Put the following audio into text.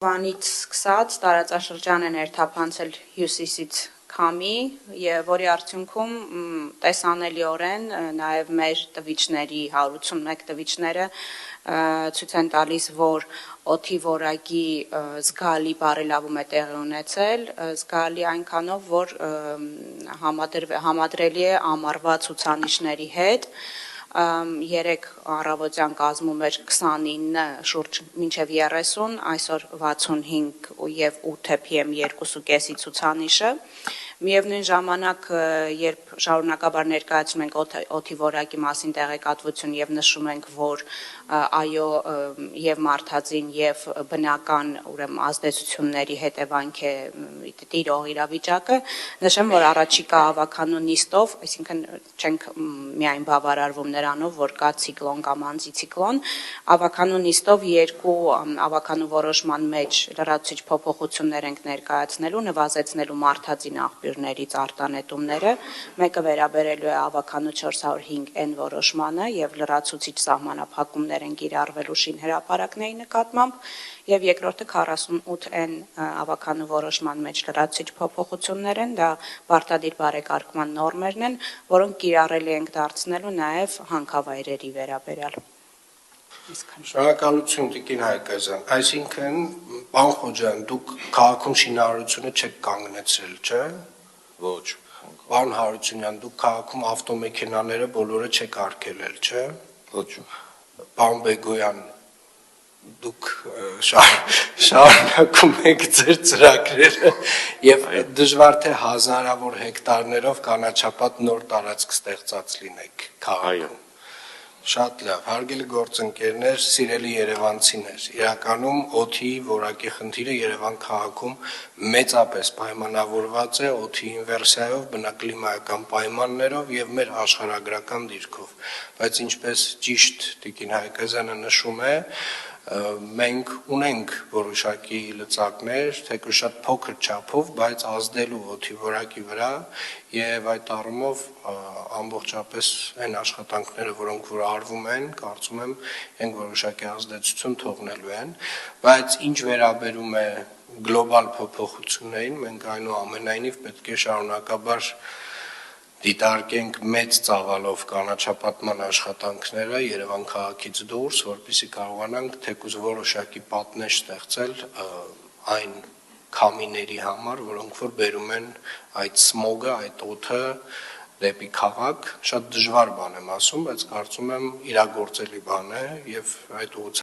Վանից սկսած տարածաշրջան են երթափանցել հյուսիսից քամի, որի արդյունքում տեսանելիորեն նաև մեր տվիչների 181 տվիչները ցույց են տալիս, որ օդի որակի զգալի բարելավում է տեղի ունեցել, զգալի այնքանով, որ համադրելի է ամառվա ցուցանիշների հետ։ Երեք առավոտյան կազմում էր 29, շուրջ մինչև 30, այսօր 65 և 8 PM 2.5-ի ցուցանիշը։ Միևնույն ժամանակ, երբ շարունակաբար ներկայացնում ենք օդի որակի մասին տեղեկատվություն և նշում ենք, որ այո և մարդածին և բնական ազդեցությունների հետևանք է տիրող իրավիճակը, նշեմ, որ առաջիկա ավականու նիստով, այսինքն չենք միայն բավարարվում նրանով, որ կա ցիկլոն կամ անտիցիկլոն, ավականու նիստով երկու ավականու որոշման մեջ լրացուցիչ փոփոխություններ ենք ներկայացնելու, նվազեցնելու մարդածին աղբյուրներից արտանետումները, մեկը վերաբերելու է ավականու 405N որոշմանը և լրացուցիչ սահմանափակումներ են կիրառվելու շինհրապարակների նկատմամբ, և երկրորդը 48N ավականու որոշման մեջ լրացուցիչ փոփոխություններ են, դա պարտադիր բարեկարգման նորմերն են, որոնք կիրառելի ենք դարձնելու նաև հանքավայրերի վերաբերյալ։ Շնորհակալություն Տիկին Հայկազյան, այսինքն պարոն Խոջյան, դուք քաղաքում շինարարությունը չեք կանգնեցրել, չէ՞։ Ոչ։ Պարոն Հարությունյան, դուք քաղաքում ավտոմեքենաները բոլորը չեք արգելել, չէ՞։ Ոչ։ Պարոն Բեգոյան, դուք շարունակում եք ձեր ծրագրերը և դժվար թե հազարավոր հեկտարներով կանաչապատ նոր տարածք ստեղծած լինեք քաղաքում։ Շատ լավ, հարգելի գործընկերներ, սիրելի երևանցիներ, իրականում օդի որակի խնդիրը Երևան քաղաքում մեծապես պայմանավորված է օդի ինվերսիայով, բնակլիմայական պայմաններով և մեր աշխարհագրական դիրքով, բայց ինչպես ճիշտ Տիկին Հայկազյանը նշում է, մենք ունենք որոշակի լծակներ, թեկուզ շատ փոքր չափով, բայց ազդելու օդի որակի վրա և այդ առումով ամբողջապես այն աշխատանքները, որոնք որ արվում են, կարծում եմ, են որոշակի ազդեցություն թողնելու են, բայց ինչ վերաբերում է գլոբալ փոփոխություններին, մենք այնուամենայնիվ պետք է շարունակաբար դիտարկենք մեծ ծավալով կանաչապատման աշխատանքները Երևան քաղաքից դուրս, որպեսզի կարողանանք թեկուզ որոշակի պատնեշ ստեղծել այն քամիների համար, որոնք որ բերում են այդ սմոգը, այդ օդը դեպի քաղաք, շատ դժվար բան եմ ասում, բայց կարծում եմ իրագործելի բան է և այդ ուղղությամբ